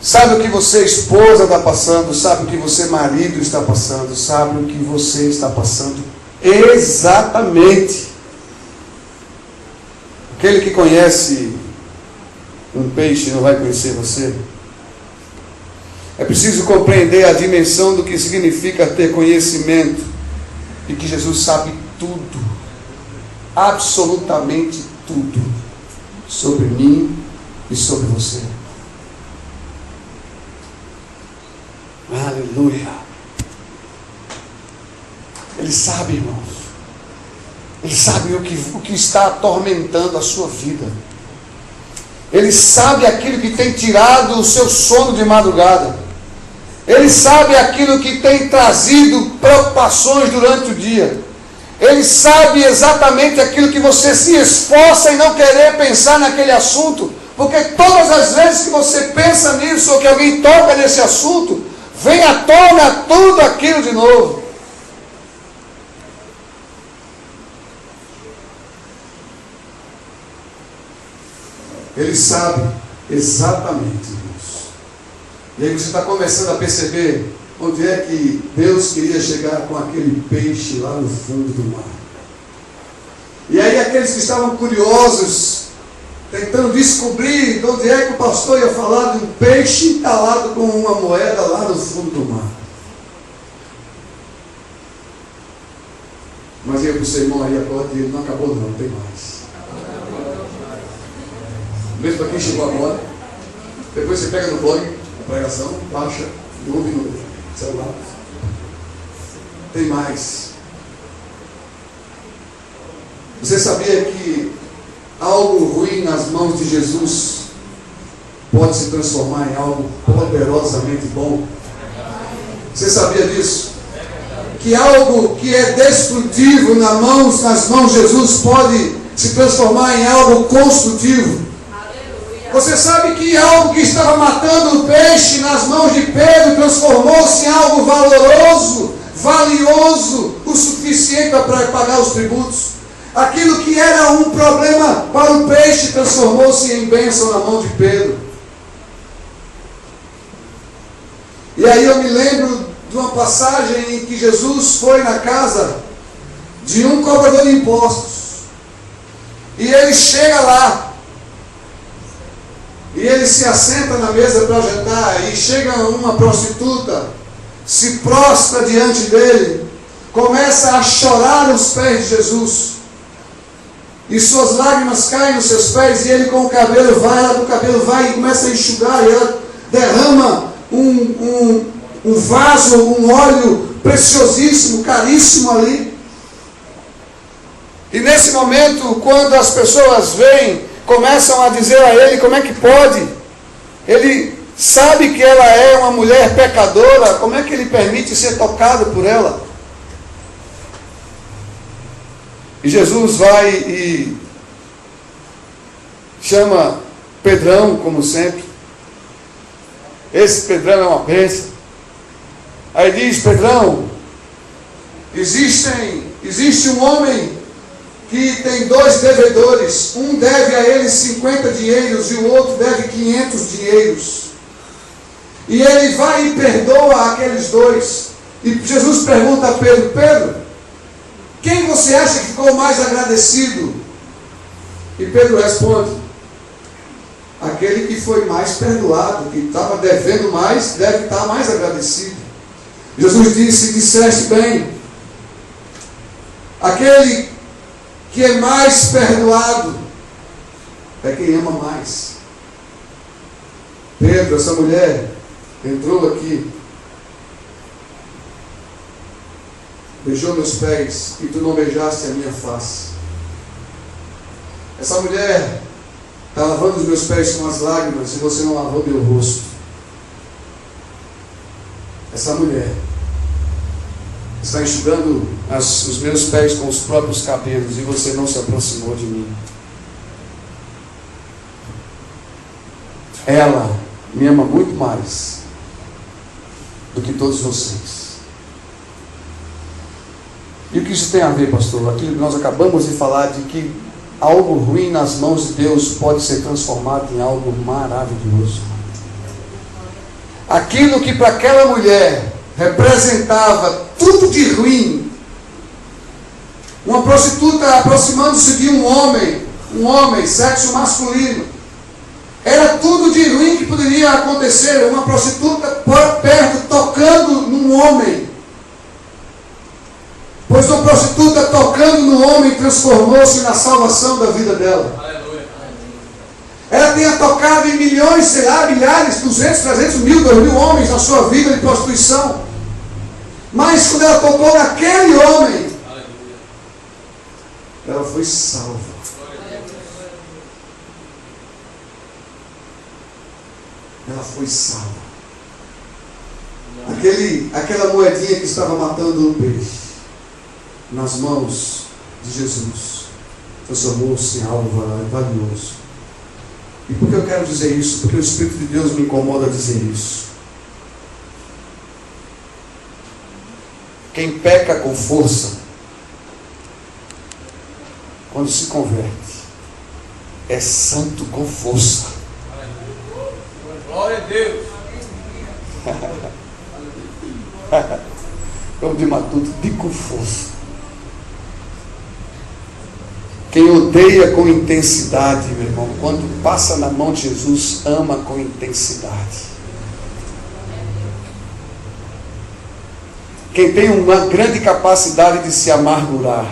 Sabe o que você, esposa, está passando, sabe o que você, marido, está passando, sabe o que você está passando exatamente. Aquele que conhece um peixe não vai conhecer você. É preciso compreender a dimensão do que significa ter conhecimento e que Jesus sabe tudo, absolutamente tudo, sobre mim e sobre você. Aleluia. Ele sabe, irmãos. Ele sabe o que está atormentando a sua vida. Ele sabe aquilo que tem tirado o seu sono de madrugada. Ele sabe aquilo que tem trazido preocupações durante o dia. Ele sabe exatamente aquilo que você se esforça em não querer pensar naquele assunto, porque todas as vezes que você pensa nisso ou que alguém toca nesse assunto, vem à tona tudo aquilo de novo. Ele sabe exatamente, irmãos. E aí você está começando a perceber onde é que Deus queria chegar com aquele peixe lá no fundo do mar. E aí aqueles que estavam curiosos, tentando descobrir de onde é que o pastor ia falar de um peixe entalado com uma moeda lá no fundo do mar. Mas ia para o seu irmão aí, acorde, ele não acabou não, tem mais. Mesmo para quem chegou agora, depois você pega no blog, a pregação, baixa, e ouve no celular. Tem mais. Você sabia que algo ruim nas mãos de Jesus pode se transformar em algo poderosamente bom? Você sabia disso? Que algo que é destrutivo nas mãos de Jesus pode se transformar em algo construtivo? Você sabe que algo que estava matando o peixe nas mãos de Pedro transformou-se em algo valoroso, valioso, o suficiente para pagar os tributos. Aquilo que era um problema para o peixe transformou-se em bênção na mão de Pedro. E aí eu me lembro de uma passagem em que Jesus foi na casa de um cobrador de impostos. E ele chega lá. E ele se assenta na mesa para jantar, e chega uma prostituta, se prostra diante dele, começa a chorar aos pés de Jesus, e suas lágrimas caem nos seus pés, e ele com o cabelo vai, ela com o cabelo vai e começa a enxugar, e ela derrama um vaso, um óleo preciosíssimo, caríssimo ali. E nesse momento, quando as pessoas veem, começam a dizer a ele como é que pode. Ele sabe que ela é uma mulher pecadora, como é que ele permite ser tocado por ela? E Jesus vai e chama Pedrão, como sempre. Esse Pedrão é uma bênção. Aí diz: Pedrão, existe um homem que tem 2 devedores, um deve a ele 50 dinheiros e o outro deve 500 dinheiros. E ele vai e perdoa aqueles 2. E Jesus pergunta a Pedro: Pedro, quem você acha que ficou mais agradecido? E Pedro responde: aquele que foi mais perdoado, que estava devendo mais, deve estar mais agradecido. Jesus disse: disseste bem, aquele que é mais perdoado é quem ama mais. Pedro, essa mulher entrou aqui, beijou meus pés e tu não beijaste a minha face. Essa mulher está lavando os meus pés com as lágrimas e você não lavou meu rosto. Essa mulher está enxugando os meus pés com os próprios cabelos e você não se aproximou de mim. Ela me ama muito mais do que todos vocês. E o que isso tem a ver, pastor? Aquilo que nós acabamos de falar, de que algo ruim nas mãos de Deus pode ser transformado em algo maravilhoso. Aquilo que para aquela mulher representava tudo de ruim, uma prostituta aproximando-se de um homem, sexo masculino, era tudo de ruim que poderia acontecer. Uma prostituta por perto tocando num homem, pois uma prostituta tocando no homem transformou-se na salvação da vida dela. Aleluia. Ela tinha tocado em milhões, sei lá, milhares, 200, 300 mil, 2 mil homens na sua vida de prostituição. Mas quando ela tocou naquele homem, ela foi salva. Ela foi salva. Aquela moedinha que estava matando o peixe, nas mãos de Jesus, transformou-se em algo valioso. E por que eu quero dizer isso? Porque o Espírito de Deus me incomoda a dizer isso. Quem peca com força, quando se converte, é santo com força. Glória a Deus. Como de matuto, de com força. Quem odeia com intensidade, meu irmão, quando passa na mão de Jesus, ama com intensidade. Quem tem uma grande capacidade de se amargurar,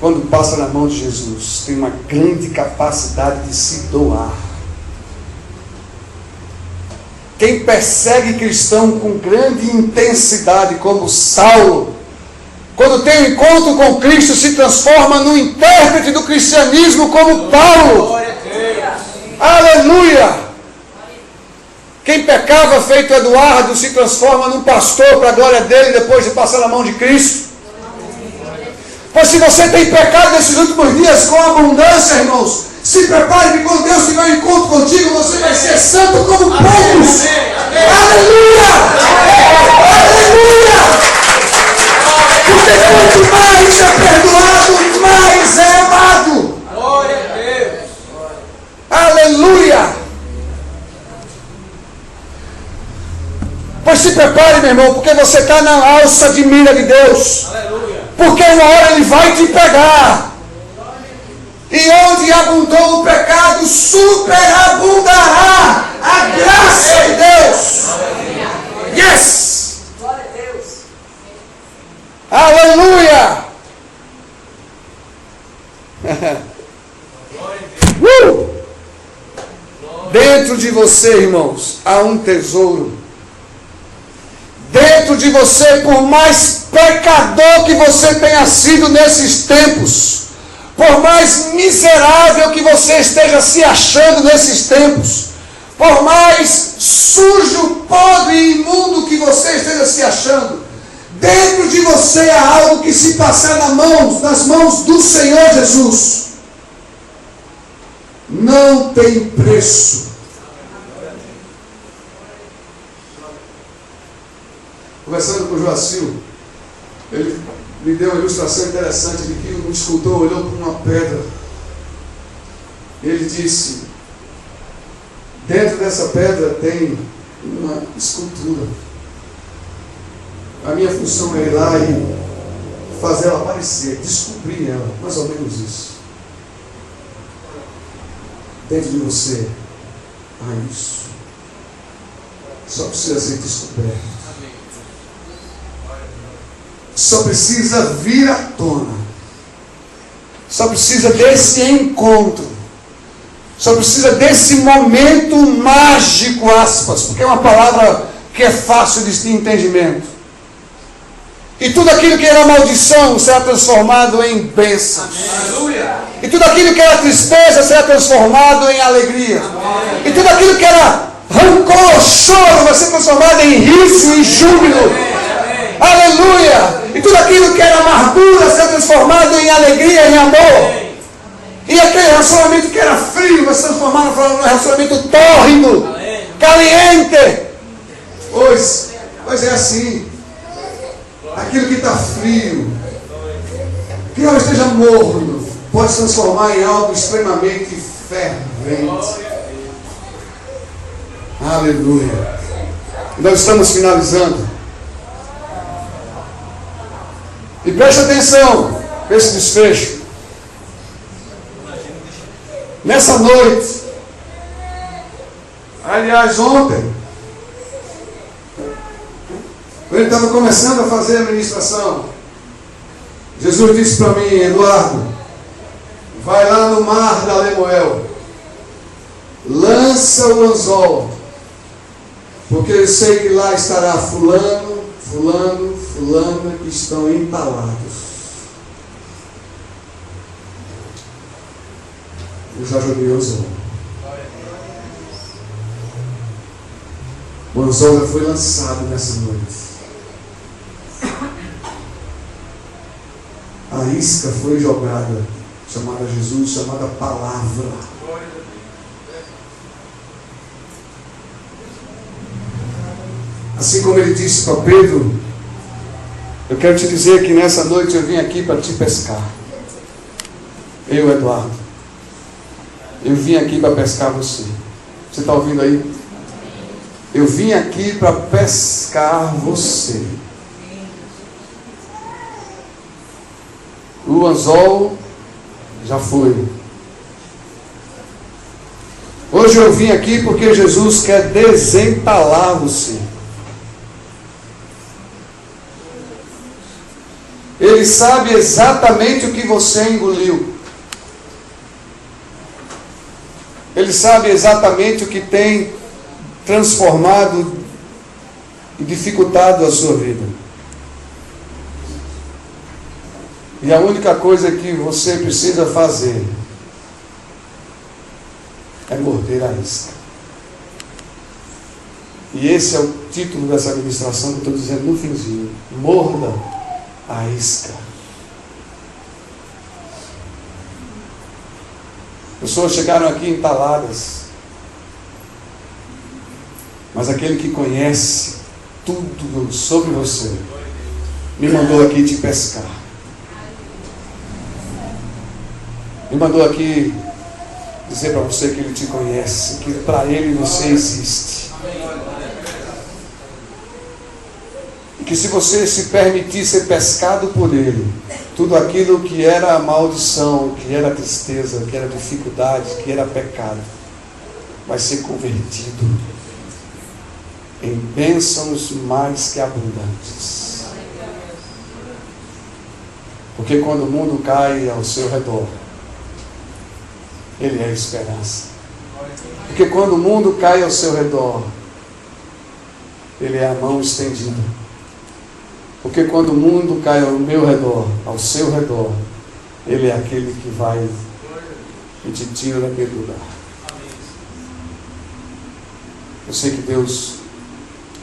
quando passa na mão de Jesus, tem uma grande capacidade de se doar. Quem persegue cristão com grande intensidade, como Saulo, quando tem um encontro com Cristo, se transforma no intérprete do cristianismo como Paulo. Aleluia! Quem pecava feito Eduardo se transforma num pastor para a glória dele depois de passar na mão de Cristo. Pois se você tem pecado nesses últimos dias com abundância, irmãos, se prepare que quando Deus tiver um encontro contigo, você vai ser santo como poucos. Aleluia! Aleluia! Porque quanto mais é perdoado, mais é amado. Glória a Deus. Aleluia! Pois se prepare, meu irmão, porque você está na alça de mira de Deus. Aleluia. Porque uma hora Ele vai te pegar. E onde abundou o pecado, superabundará a graça de Deus. Yes! Glória a Deus. Aleluia! Dentro de você, irmãos, há um tesouro. Dentro de você, por mais pecador que você tenha sido nesses tempos, por mais miserável que você esteja se achando nesses tempos, por mais sujo, podre e imundo que você esteja se achando, dentro de você há algo que, se passar nas mãos do Senhor Jesus, não tem preço. Conversando com o Joacil, ele me deu uma ilustração interessante de que um escultor olhou para uma pedra e ele disse: dentro dessa pedra tem uma escultura. A minha função é ir lá e fazer ela aparecer, descobrir ela, mais ou menos isso. Dentro de você há isso. Só precisa ser descoberto. Só precisa vir à tona. Só precisa desse encontro. Só precisa desse momento mágico, aspas, porque é uma palavra que é fácil de entendimento. E tudo aquilo que era maldição será transformado em bênçãos. E tudo aquilo que era tristeza será transformado em alegria. E tudo aquilo que era rancor, choro, vai ser transformado em riso e júbilo. Aleluia! E tudo aquilo que era amargura será transformado em alegria, em amor. E aquele relacionamento que era frio vai se transformar num relacionamento tórrido, caliente. Pois é assim. Aquilo que está frio, que não esteja morno, pode se transformar em algo extremamente fervente. Aleluia. Nós estamos finalizando. E preste atenção para esse desfecho. Nessa noite, aliás, ontem, quando ele estava começando a fazer a ministração, Jesus disse para mim: Eduardo, vai lá no mar da Lemuel, lança o anzol, porque eu sei que lá estará fulano, fulano, fulana que estão entalados. Eu já joguei o anzol. O anzol já foi lançado nessa noite. A isca foi jogada, chamada Jesus, chamada palavra. Assim como ele disse para Pedro, eu quero te dizer que nessa noite eu vim aqui para te pescar. Eu, Eduardo, eu vim aqui para pescar você. Você está ouvindo aí? Eu vim aqui para pescar você. O anzol já foi. Hoje eu vim aqui porque Jesus quer desentalar você. Ele sabe exatamente o que você engoliu. Ele sabe exatamente o que tem transformado e dificultado a sua vida. E a única coisa que você precisa fazer é morder a isca. E esse é o título dessa administração que eu estou dizendo no finzinho. Morda a isca. Pessoas chegaram aqui entaladas, mas aquele que conhece tudo sobre você me mandou aqui te pescar. Me mandou aqui dizer para você que ele te conhece, que para ele você existe. E que se você se permitir ser pescado por ele, tudo aquilo que era maldição, que era tristeza, que era dificuldade, que era pecado, vai ser convertido em bênçãos mais que abundantes. Porque quando o mundo cai ao seu redor, ele é a esperança. Porque quando o mundo cai ao seu redor, ele é a mão estendida. Porque quando o mundo cai ao meu redor, ao seu redor, ele é aquele que vai e te tira daquele lugar. Eu sei que Deus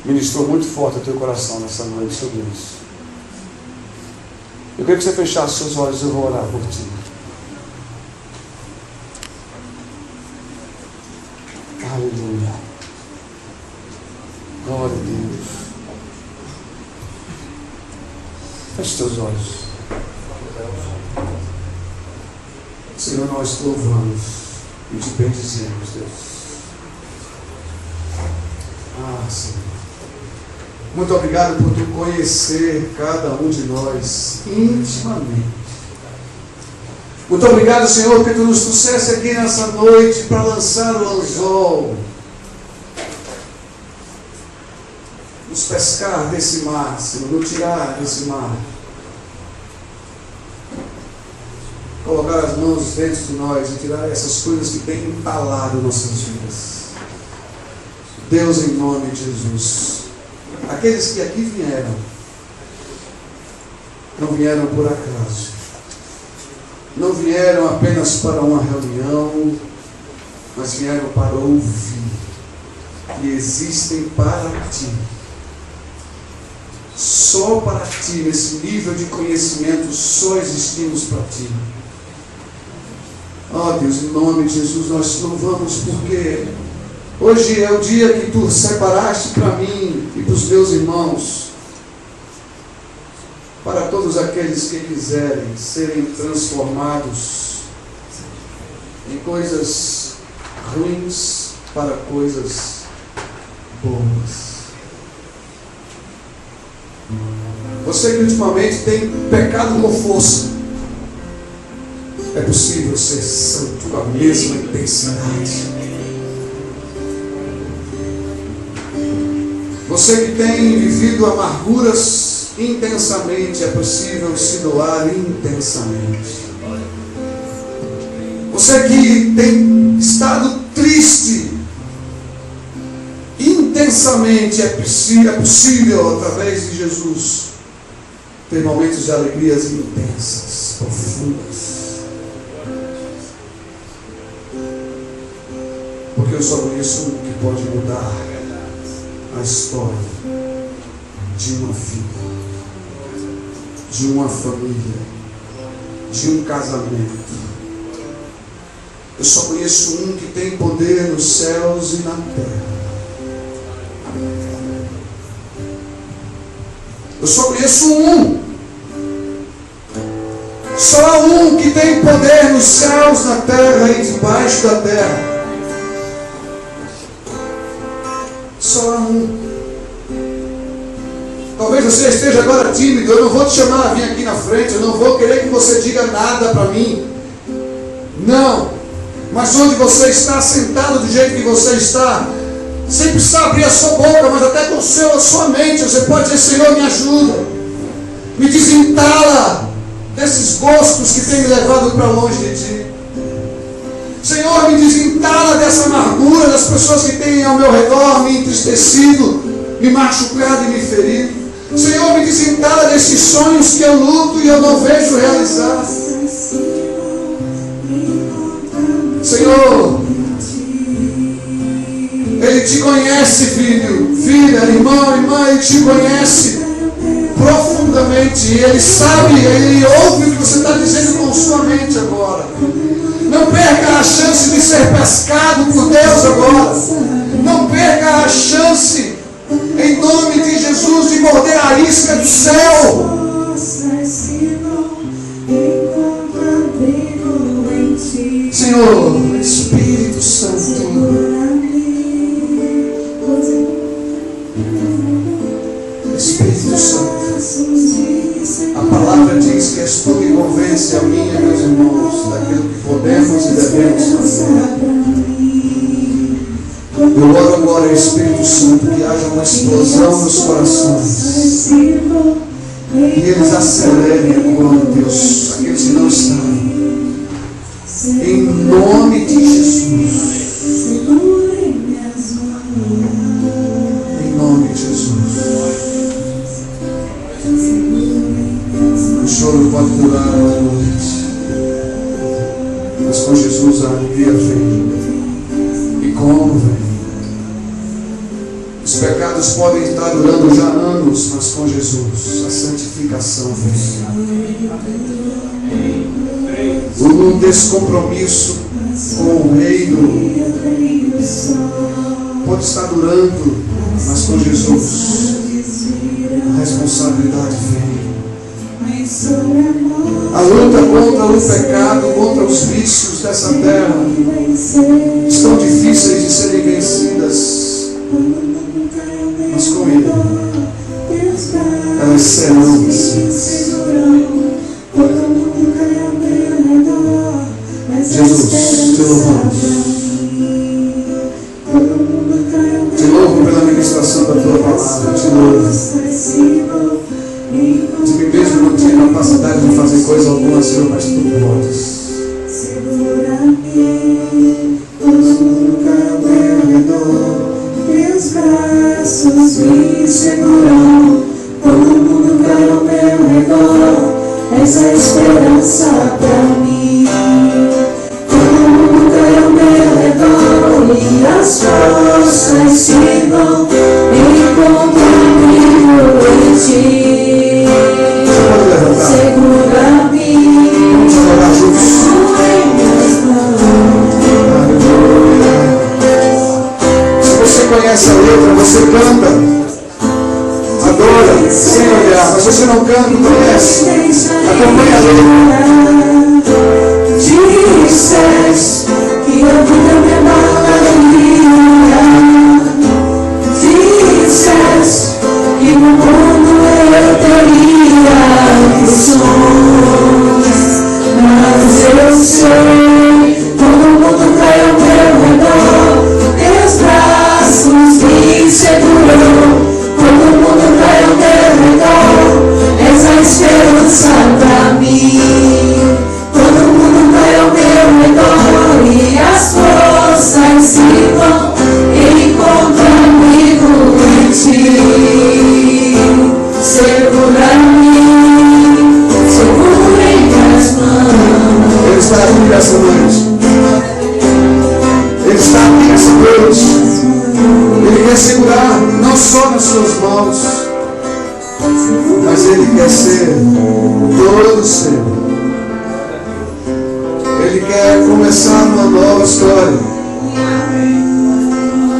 ministrou muito forte o teu coração nessa noite sobre isso. Eu queria que você fechasse seus olhos, eu vou orar por ti. Aleluia. Glória a Deus. Feche teus olhos. Senhor, nós te louvamos e te bendizemos, Deus. Senhor. Muito obrigado por tu conhecer cada um de nós intimamente. Muito obrigado, Senhor, porque tu nos trouxeste aqui nessa noite para lançar o anzol, nos pescar desse mar, Senhor, nos tirar desse mar. colocar as mãos dentro de nós e tirar essas coisas que têm entalado nossas vidas. Deus, em nome de Jesus, aqueles que aqui vieram, não vieram por acaso, não vieram apenas para uma reunião, mas vieram para ouvir, e existem para ti. Só para ti, nesse nível de conhecimento, só existimos para ti. Ó Deus, em nome de Jesus, nós te louvamos porque hoje é o dia que tu separaste para mim e para os meus irmãos, para todos aqueles que quiserem serem transformados em coisas ruins para coisas boas. Você que ultimamente tem pecado com força, é possível ser santo com a mesma intensidade. Você que tem vivido amarguras intensamente, é possível se doar intensamente. Você que tem estado triste intensamente, é possível, através de Jesus, ter momentos de alegrias intensas, profundas. Porque eu só conheço um que pode mudar a história de uma vida, de uma família, de um casamento. Eu só conheço um que tem poder nos céus e na terra. Eu só conheço um. Só há um que tem poder nos céus, na terra e debaixo da terra. Só há um. Talvez você esteja agora tímido. Eu não vou te chamar a vir aqui na frente. Eu não vou querer que você diga nada para mim. Não. Mas onde você está, sentado do jeito que você está, sem precisar abrir a sua boca, mas até com a sua mente, você pode dizer: Senhor, me ajuda, me desentala desses gostos que tem me levado para longe de ti. Senhor, me desentala dessa amargura das pessoas que têm ao meu redor me entristecido, me machucado e me ferido. Senhor, me desentala desses sonhos que eu luto e eu não vejo realizar. Senhor, Ele te conhece, filho, filha, irmão, irmã, Ele te conhece profundamente. Ele sabe, Ele ouve o que você está dizendo com sua mente agora. Não perca a chance de ser pescado por Deus agora. Não perca a chance, em nome de Jesus, de morder a isca do céu. Senhor, Espírito Santo, Espírito Santo, a palavra diz que és tu que convence a mim e a meus irmãos daquilo que podemos e devemos fazer. Eu oro agora, Espírito Santo, que haja uma explosão nos corações e eles acelerem agora, Deus, aqueles que não estão. Em nome de Jesus. Em nome de Jesus. O choro pode durar uma noite, mas com Jesus a alegria vem. E como vem? Os pecados podem estar durando já anos, mas com Jesus a santificação vem. O descompromisso com o reino pode estar durando, mas com Jesus a responsabilidade vem. A luta contra o pecado, contra os vícios dessa terra estão difíceis de serem vencidas, mas com Ele elas serão vencidas. Jesus, te louvamos. Te louvo pela ministração da tua palavra. Te louvo. De mim mesmo não tinha capacidade de fazer coisa alguma, Senhor, mas tu podes. braços me seguram, quando o mundo cai ao meu redor, és a esperança pra mim. Quando o mundo cai ao meu redor e as forças se vão, encontro amigo em ti. Segura-me em minhas mãos. Se você conhece a letra, você canta, adora, sem olhar. Mas se você não canta, conhece, acompanha a letra. Dizes que a vida me abalaria. Dizes que no mundo eu teria visões, mas eu sei, quando o mundo cai ao meu redor, teus braços me seguram. Quando o mundo cai ao meu redor, és a esperança pra mim. Quando o mundo cai ao meu redor e as forças se vão, encontro amigo em ti. Segura-me, segura em minhas mãos. Ele está aqui nessa noite. Ele está aqui nessa noite. Ele quer segurar não só nas suas mãos, mas Ele quer ser todo seu. Ele quer começar uma nova história.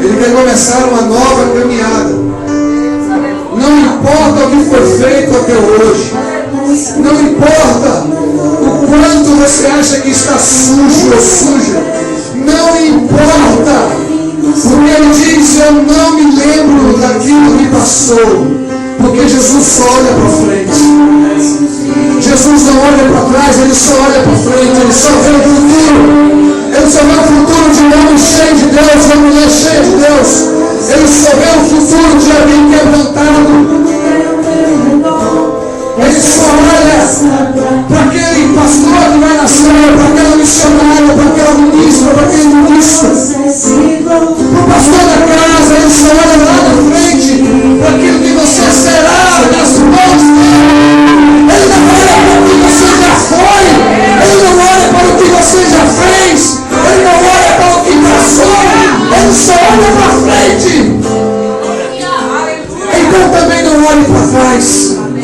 Ele quer começar uma nova caminhada. Não importa o que foi feito até hoje. Não importa o quanto você acha que está sujo ou suja. Não importa. Porque Ele diz, eu não me lembro daquilo que passou. Porque Jesus só olha para frente. Jesus não olha para trás, Ele só olha para frente. Ele só vê o futuro. Ele só vê o futuro de um homem cheio de Deus, de uma mulher cheia de Deus. Ele só vê o futuro de alguém quebrantado. Ele só olha para aquele pastor que vai nascer, para aquela missionária, para aquela ministra, para aquele ministro. Para o pastor da casa, ele só olha lá na frente para aquilo que você será nas mãos dele. Ele não olha para o que você já foi. Ele não olha para o que você já fez. Ele não olha para o que passou. Ele só olha para frente. Então também não olhe para trás.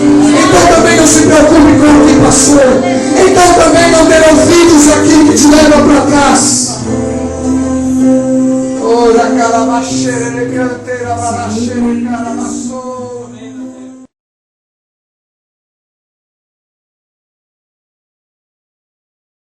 Então também não se preocupe com o que passou. Então também não dê ouvidos àquilo que te leva para trás. Ora, carabaxere, canteira, balaxere, carabaçou.